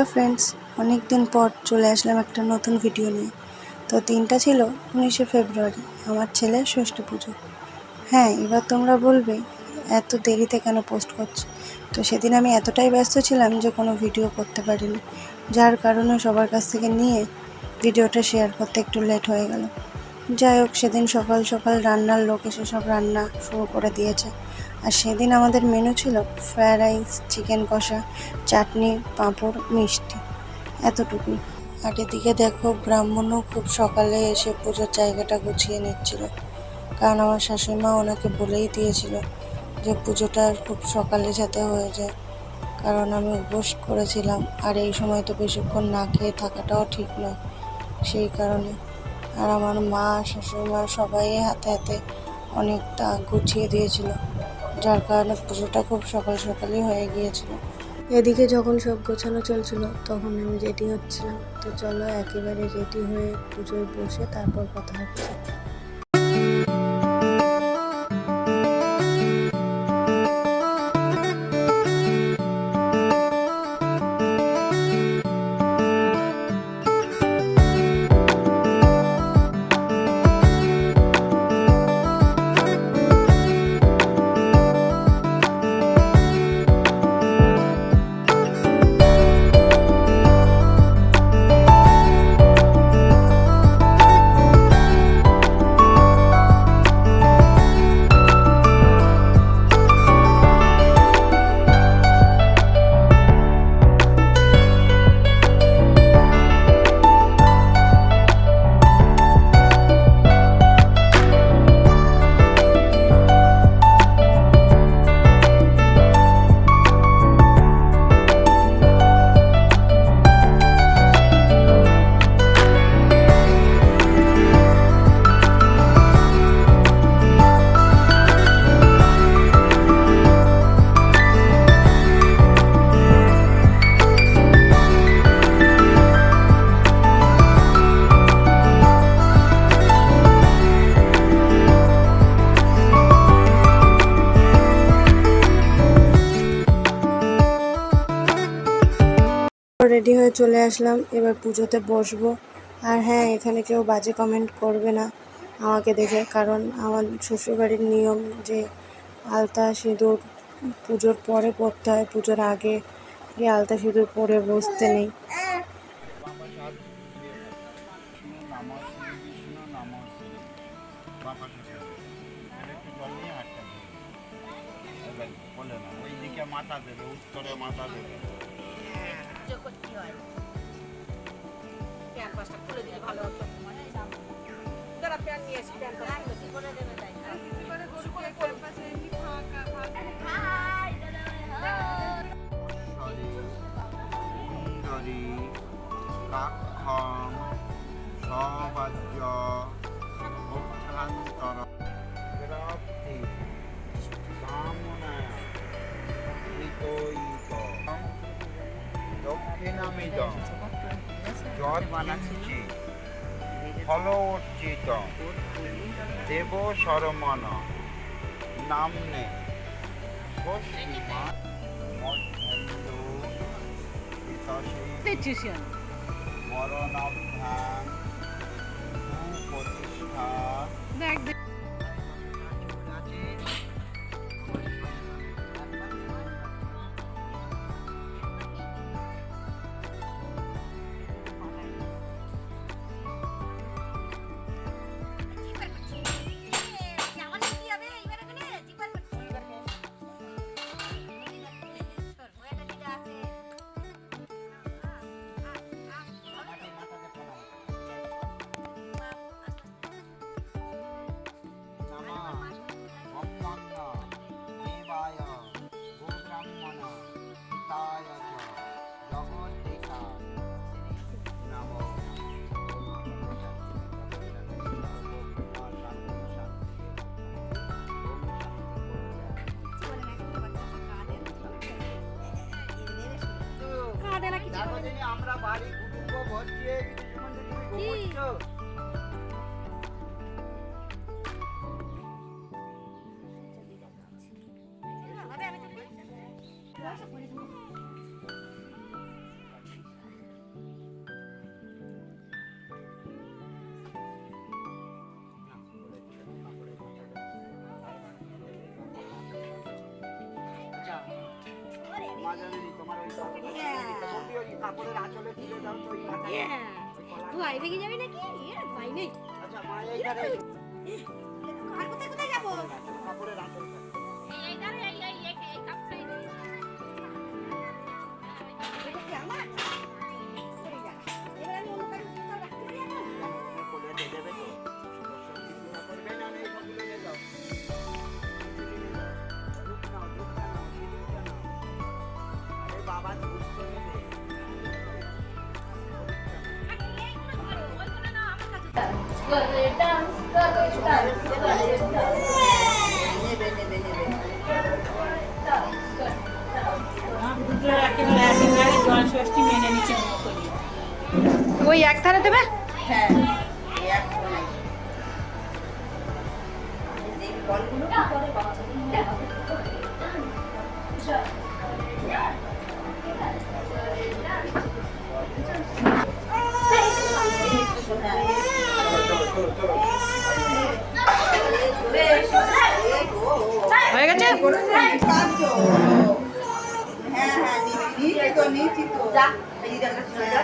Hello friends, অনেক দিন পর চলে আসলাম একটা নতুন ভিডিও নিয়ে। তো দিনটা ছিল 19শে ফেব্রুয়ারি, আমার ছেলের ষষ্ঠী পুজো। হ্যাঁ, এবার তোমরা বলবে এত দেরিতে কেন পোস্ট করছি। তো সেদিন আমি এতটাই ব্যস্ত ছিলাম যে কোনো ভিডিও করতে পারিনি, যার কারণে সবার কাছ থেকে নিয়ে ভিডিওটা শেয়ার করতে একটু লেট হয়ে গেল। যাই হোক, সেদিন সকাল সকাল রান্নার লোক এসে সব রান্না শুরু করে দিয়েছে। আর সেদিন আমাদের মেনু ছিল ফ্রায়েড রাইস, চিকেন কষা, চাটনি, পাঁপড়, মিষ্টি, এতটুকুই। আর এদিকে দেখো, ব্রাহ্মণও খুব সকালে এসে পুজোর জায়গাটা গুছিয়ে নিচ্ছিল, কারণ আমার শাশুড়িমা ওনাকে বলেই দিয়েছিল যে পুজোটা খুব সকালে যাতে হয়ে যায়, কারণ আমি উপোস করেছিলাম আর এই সময় তো বেশিক্ষণ না খেয়ে থাকাটাও ঠিক নয়, সেই কারণে। আর আমার মা, শাশুড়িমা সবাই হাতে হাতে অনেকটা গুছিয়ে দিয়েছিল, যার কারণে পুজোটা খুব সকাল সকালই হয়ে গিয়েছিল। এদিকে যখন সব গোছানো চলছিল তখন আমি রেডি হচ্ছিলাম। তো চলো একেবারে রেডি হয়ে পুজোয় বসে তারপর কথা হচ্ছে। রেডি হয়ে চলে আসলাম, এবার পুজোতে বসবো। আর হ্যাঁ, এখানে কেউ বাজে কমেন্ট করবে না আমাকে দেখে, কারণ আমার শ্বশুরবাড়ির নিয়ম যে আলতা সিঁদুর পুজোর পরে পরতে হয়, পুজোর আগে আলতা সিঁদুর পরে বসতে নেই। মাথা দেবে, উত্তরে মাথা দেবে। খুলে দিলে ভালো হতো। যারা প্যান্ট নিয়ে এসে প্যান্ট করে দেবে, তাই সুন্দরী কাক্ষম সবাজ্য অভ্যন্তর প্রাপ্তি কামনায় হিতৈক দক্ষিণামিদ যৎকিঞ্চি ফলবর্জিত দেব শরমণ নাম্নে স্বস্তিমাৎ মধ্যেন্দু বিতসে মরণাভ্যাং সুপ্রতিষ্ঠা। আমরা বাড়ি কুটুম্ব ভর্তি হয়ে গেছি, তুমি ঘুমোচ্ছো? কাপড়ের আঁচলে তুলে দাও তো ওই মাথায়। ধোয়াই ভেঙে যাবে নাকি? ধোয়াই নেই। আচ্ছা মা এইখানে আর কোথায় কোথায় যাবো? কাপড়ের আঁচলটা এই কাপড়াই নেই। এটা কি আমার? পড়ে যা। এবার আমি অন্য কারো কোথাও রাখতে পারি এখন? কোলে দিয়ে দেবে তো সত্যি পুরো করবে না এই সবগুলো নিয়ে যাও দুধ নাও দুধটা নাও দুধটা নাও আরে বাবা দুধ তো নেবে ওই এক ধারে দেবে? হ্যাঁ এই এক কোণায়। এই বলগুলো কি করে হয়ে গেছে? হ্যাঁ হ্যাঁ নিচি তো নিচি তো যা এই জায়গাটা চলে যা